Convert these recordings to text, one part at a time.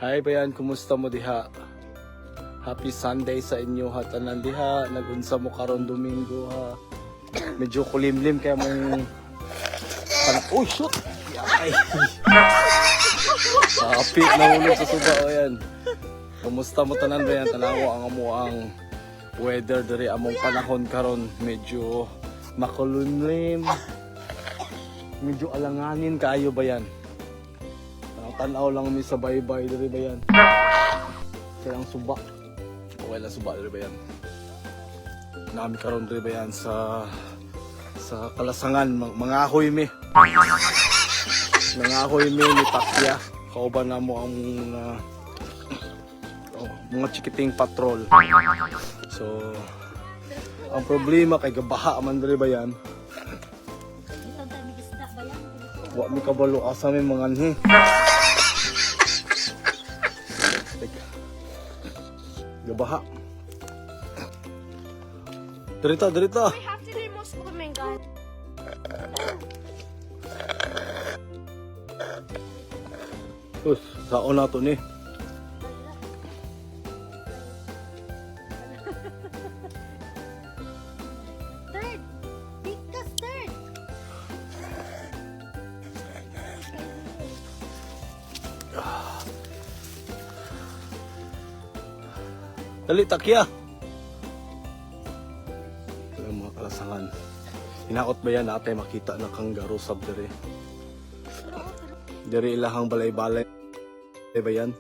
Hi bayan, kumusta mo diha? Happy Sunday sa inyo ha, tanan diha. Nagunsa mo karon Domingo ha. Medyo kulimlim kaya mong uy, shoot! Ay! Happy na ulog sa suba o yan. Kumusta mo tanan bayan? Tanawa ang amo ang weather diri among panahon karon. Medyo makulimlim. Medyo alanganin kaayo bayan. Tanaw lang mi sa baybay diri bayan. Kailang suba. Okay lang suba diri bayan. Nami karon diri bayan sa Kalasangan, mangahoy mi. Mangahoy mi ni Takya. Kauban na mo ang mga chikiting patrol. So ang problema kay gabaha man diri bayan. Wa mi kabalo asa mi manganhi. Gabaha. Derita. We have to do more swimming, guys. Saon na to ni. Third. Because third. Dali, Takya! Ito yung mga Kalasangan. Hinaot ba yan natin makita na kangaroo sab diri? Diri ilahang balay-balay ba yan?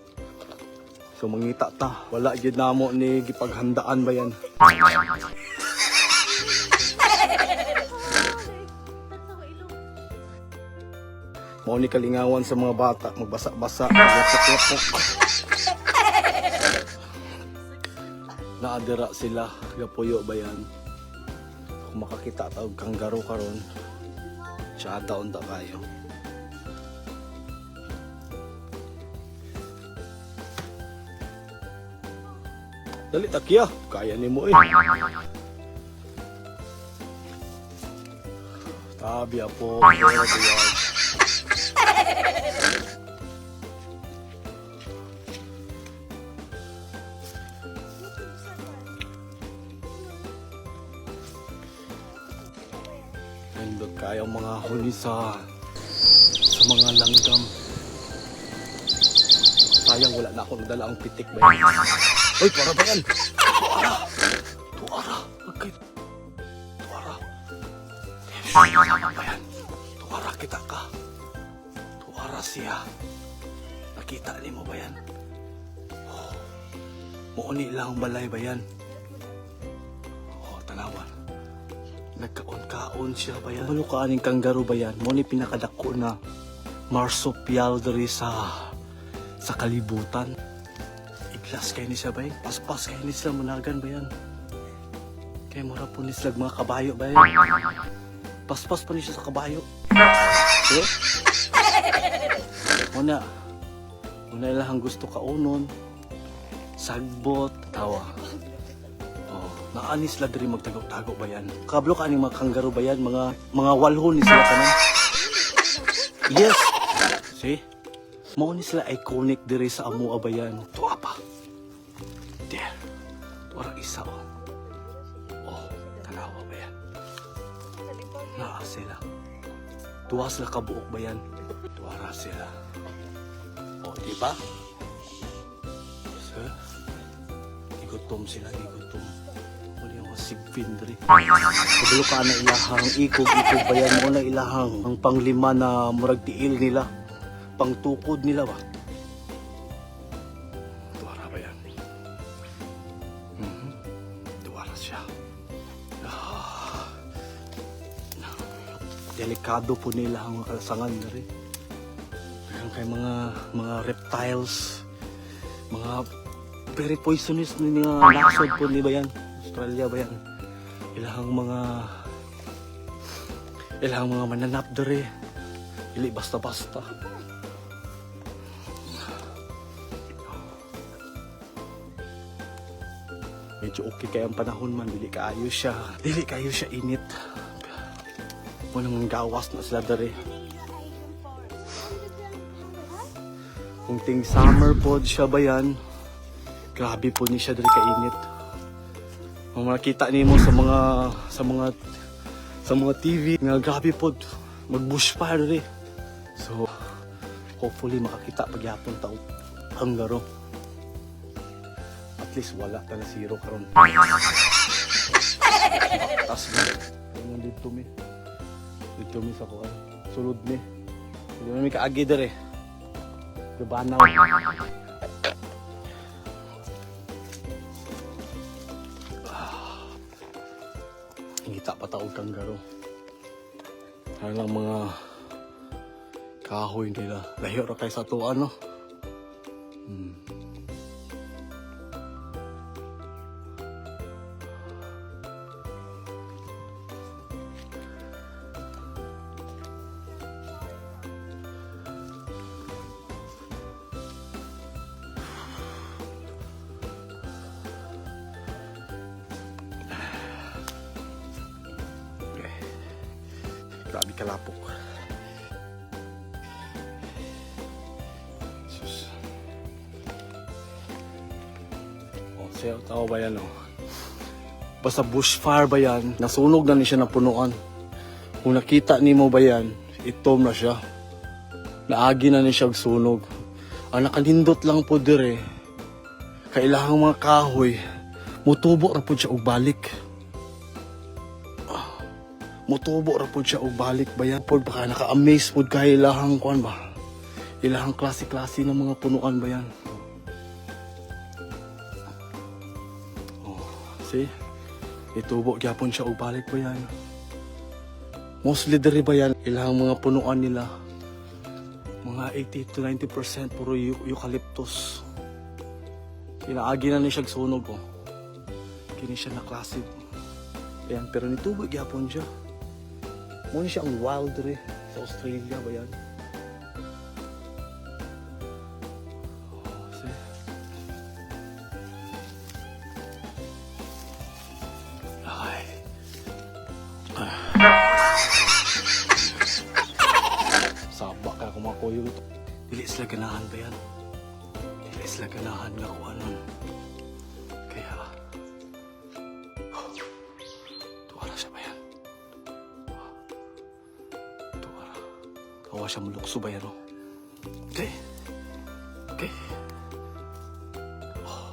So mangita ta. Wala gyud namo ni gipaghandaan ba yan? Mao ni kalingawan sa mga bata, magbasa-basa, maglapok-lapok. Naadira sila, gapuyo ba yan? Kung makakita tawag kangaroo karon, siya taon ta kayo. Dali, Takya, kaya ni mo eh. Tabi po, nindot kaya mga huli sa mga langgam. Sayang wala na akong dala ang pitik ba yan? Uy, tuwara ba yan? Tuwara! Okay. Tuwara. Tuwara ba yan? Tuwara kita ka. Tuwara siya. Nakita ni mo ba yan? Oh. Muuni lang balay ba yan? Oh, tanawan. Nagkaon-kaon siya ba yan? Malo ka aning kangaroo ba yan? Muni pinakadako na marsupial diri sa kalibutan. Iglas kayo ni siya ba yan? Paspas kayo ni sila munagan ba yan? Kaya mura po ni sila mga kabayo ba yan? Paspas pa ni siya sa kabayo. Eh? Una lang gusto kaunon. Sagbot, tawa. Naanis sila diri magtagaw-tagaw ba yan? Kablo ka aning mga kangaroo ba yan? Mga walhon ni sila kanan. Yes! See? Mao ni sila iconic diri sa Amua ba yan? Tuwa pa. There. Tuwa isa oh. Oh, tanawa ba yan? Naa sila. Tuwa sila kabuok ba yan? Tuwara sila. Oh, di ba? So, igutom sila, igutom. Sigpin diri. Kabalo ka na ilahang ikog-ikog ba yan mo na ilahang ang panglima na murag tiil nila, pangtukod nila ba? Tuwara ba yan? Tuwara siya. Delikado po nila ang Kalasangan diri. Meron kay mga reptiles, mga very poisonous na nasod po ni ba yan? Australia ba yan? Ilahang mga mananap dere. Ili basta-basta. Medyo okay kaya ang panahon man. Dili kayo siya init. Walang gawas na sila dere. Kung ting summer pod siya ba yan, grabe po ni siya diri kainit. Kung makita nimo sa mga TV nga grabe pod mag-bushfire diri. So hopefully makakita pagyapon taog kangaroo. At least wala ta na zero karon. Tas mo dito mi. Dito mi sa kuan. Sulod mi. Dito mi kaagi diri. Gabanaw. Ngita pa taog kangaroo. Ano lang mga kahoy nila. Layo ra kay sa tuwa, no? Grabe kalapok. Sus. Oh, siya, tao ba yan, oh? Basta bushfire ba yan, nasunog na ni siya na punuan. Kung nakita ni mo ba yan, itom na siya. Naagi na ni siya sunog. Ang nakalindot lang po dire, kailangang mga kahoy, mutubo ra po siya og balik. Mutubo ra po siya og balik bayan pod baka naka-amaze pod kay ilahang kuan ba. Ilahang klase-klase ng mga punuan bayan. Oh, see? Itubo gyapon siya og balik bayan. Mostly diri bayan ilahang mga punuan nila. Mga 80 to 90% puro eucalyptus. Kinaagi na ni siya sunog oh. Kini siya na klase. Ayan, pero nitubo gyapon siya. Muna siya ang wild rin sa Australia ba yan? Oh, see? Ay. Saba ka kung makuyo ito. Dili sila ganahan ba yan? Dili sila ganahan nga kung ano. Kaya tuwara siya ba yan? Kawa siya mulukso ba yan, no? Okay. Okay. Oh.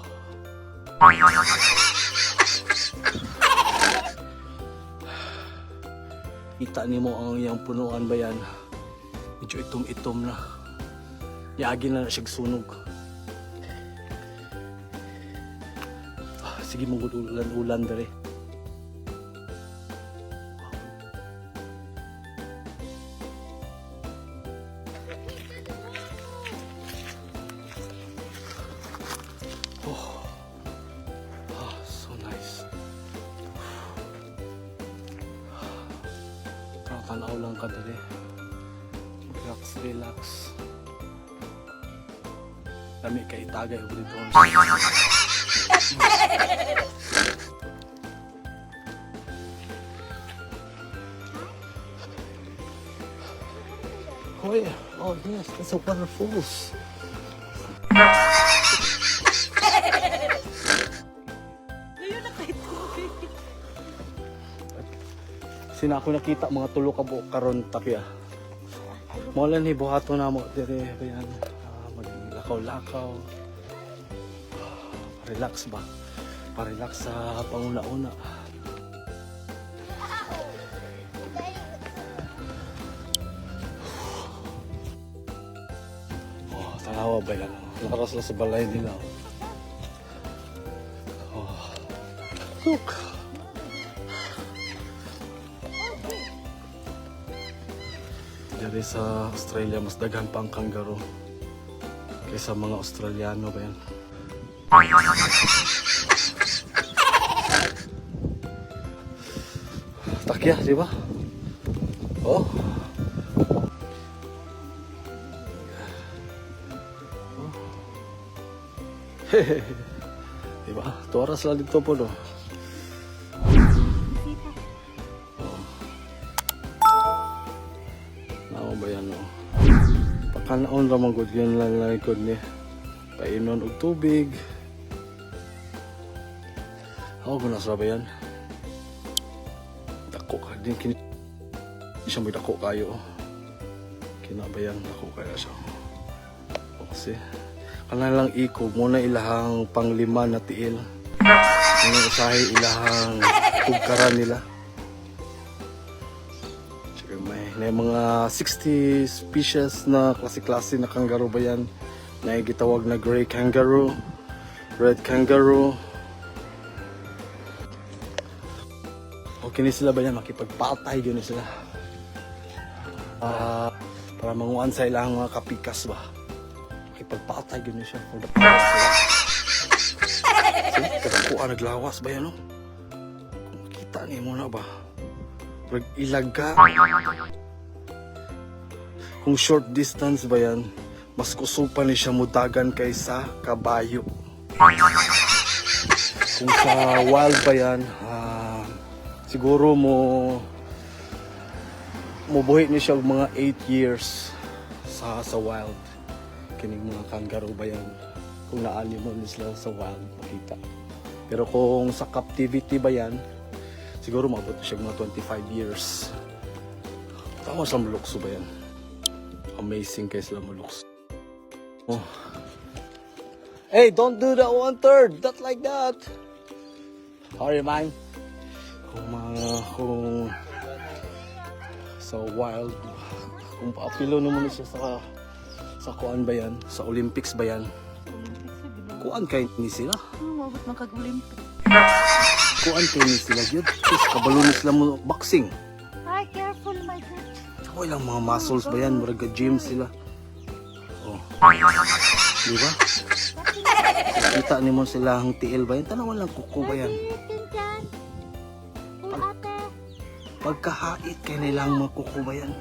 Kita ni mo ang iyang punuan ba yan? Medyo itom-itom na. Yagi na siya sunog. Sige mong ulan-ulan dali. So nice. Tanaw lang ka dali. Relax, relax. Dami ka itagay ko dito. Oh yeah. Oh yes, that's a waterfalls. Sina ako nakita mga tulo ka buok karon tapi ah. Mo lang ni buhaton na mo dire bayan. Maglakaw-lakaw. Relax ba? Pa-relax sa panguna-una. Oh, tanawa ba yan? Nakaras lang sa balay nila. Oh. Look. Dari sa Australia, mas daghan pa ang kangaroo kaysa mga Australiano ba yan? Takya, di ba? Oh. Di ba? 2 oras lang dito po, no? Ano ba yan, no? Pakanaon ra man gud yun lang likod ni. Painon og tubig. Ako guna sa ba yan? Dako ka din kini. Di siya may dako kayo. Kinabayan dako kaya siya. Kasi kana lang iko muna ilahang panglima na tiil. Ano usahay ilahang tugkaran nila. May mga 60 species na klase-klase na kangaroo ba yan? Na gitawag na gray kangaroo, red kangaroo. Okay ni sila ba yan? Makipagpatay yun ni sila. Para manguan sa ilang mga kapikas ba? Makipagpatay yun ni siya. For the power sila. See? Kadakuan naglawas ba yan no? Kung makita niyo muna ba? Pag ilaga. Kung short distance ba yan, mas kusupan ni siya mudagan kaysa kabayo. Kung sa wild ba yan, siguro buhi ni siya mga 8 years sa wild. Kining mga kangaroo ba yan, kung naani mo ni sila sa wild, makita. Pero kung sa captivity ba yan, siguro maabot siya mga 25 years. Tama sa mulukso ba yan? Amazing kay sila mulukso. Oh. Hey, don't do that 1/3. Not like that. Sorry, man. Kung sa wild, kung paapilo naman siya sa kuan ba yan? Sa Olympics ba yan? Kuan kay ni sila? Mabot makag-Olympic. Kuan kay ni sila yun? Sus, kabalo ni sila mo boxing. Ay, careful, my God. Ako ilang mga muscles ba yan? Maraga gym sila. Oh. Di ba? Kita ni mo sila ang tiil ba yan? Tanawan lang kuko ba yan? Tintan. Uy, ate. Pagkahait kay nilang mga kuko ba yan?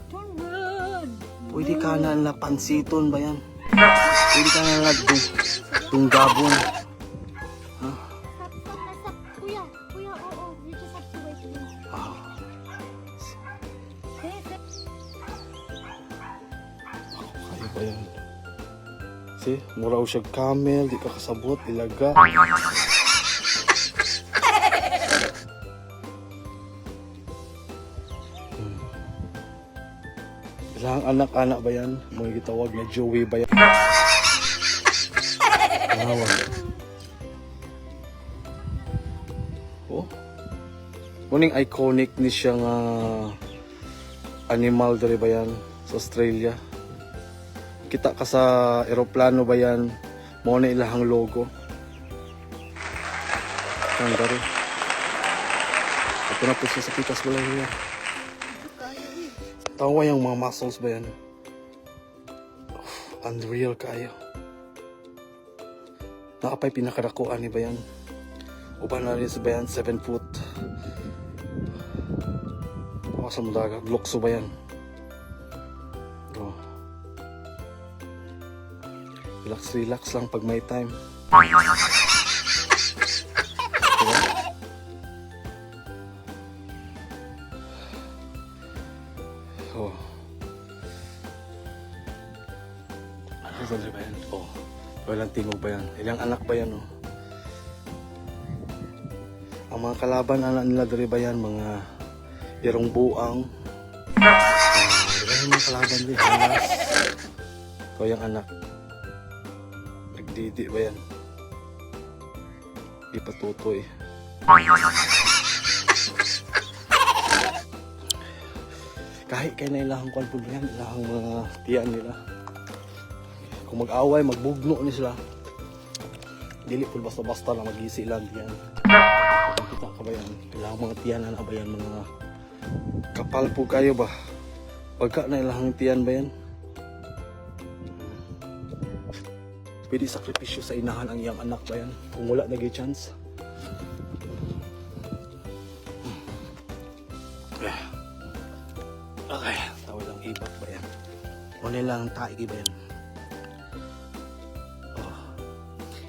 Don't run. Pwede ka na lang pansiton ba yan? Pwede ka na lang tunggabon. Ha? Kuya, oo. You just have to wait. Ah. Kaya ba yan? See, muraw siya camel, di ka kasabot, ilaga. Ilang anak-anak ba yan? Mga gitawag na Joey ba yan? Wow. Oh. Muning iconic ni siya nga animal diri ba yan sa Australia. Kita ka sa eroplano ba yan? Mo na ilahang logo. Kangaroo. Ito na po siya sa pitas wala niya. Tawa yung mga muscles ba yan? Unreal kayo. Nakapay pinakadakuan ni ba yan? Uban na rin sa ba yan? 7 foot. Baka sa mudaga. Lukso ba yan? Oh. Relax lang pag may time. Diba? Oh. Ano ba yan? Oh. Walang tingog ba yan? Ilang anak ba yan? Oh? Ang mga kalaban anak nila diri ba yan? Mga irong buang. Yung mga kalaban din. Halas. Ito yung anak. Nagdidi ba yan? Di patutoy. Kahit kayo na ilahang kwan po yan, ilahang mga tiyan nila. Kung mag-away, magbugno ni sila. Dili po basta-basta lang mag-isi lang yan. Kung kita ka ba yan, ilahang mga tiyan na ba yan, mga kapal po kayo ba? Pagka na ilahang tiyan ba yan? Pwede sakripisyo sa inahan ang iyang anak ba yan? Kung wala nag-chance. Okay, tawag lang ibak ba yan? O nilang taigi ba yan? Oh.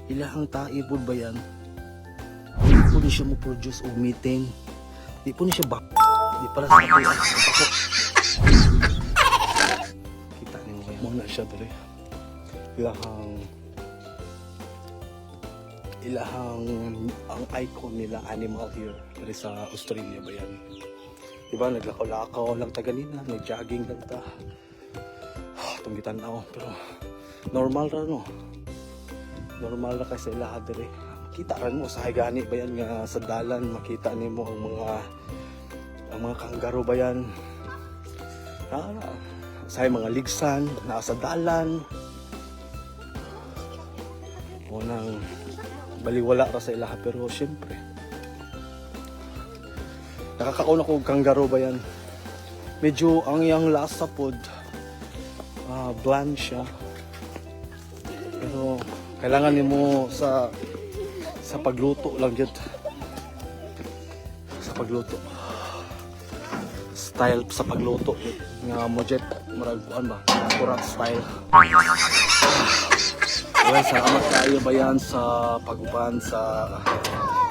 Ilahang taipod ba yan? Di po ni siya mo produce og meeting. Di po ni siya bak. Di para sa ato. Kita niyo siya dali. Ilahang ang icon nila animal here dali sa Australia ba yan. Diba naglakaw-lakaw lang ta ganina, nag-jogging lang ta. Itong gitanaw, pero normal ra no. Normal ra kay sa ilaha diri. Kita ran mo sa gani ba yan nga sa dalan makita nimo ang mga kangaroo ba yan. Sa mga ligsan nasa dalan. Unang baliwala ra sa ilaha pero syempre nakakauna ko kangaroo ba yan. Medyo ang iyang lasa pod bland siya. Pero kailangan nimo sa pagluto lang jud. Sa pagluto. Style sa pagluto nga mo jet murag kuan ba? Natural style. Well, salamat kayo ba yan sa pag-uban sa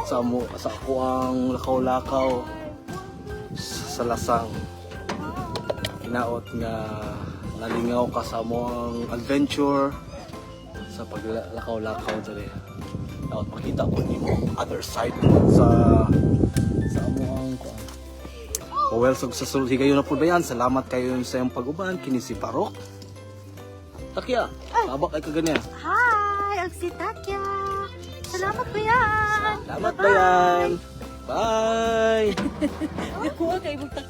ako ang lakaw-lakaw sa lasang. Hinaot nga nalingaw ka sa among adventure sa paglakaw-lakaw dali. Hinaot makita po nimo other side sa among kuan. Well, so sa sulod kayo na po ba yan? Salamat kayo sa iyong pag-uban. Kini si Parok. Takya, babak ay kaganyan. Hi! Ang si Takya! Salamat ba yan? Salamat ba yan? Bye! Nakuha kayo magtak.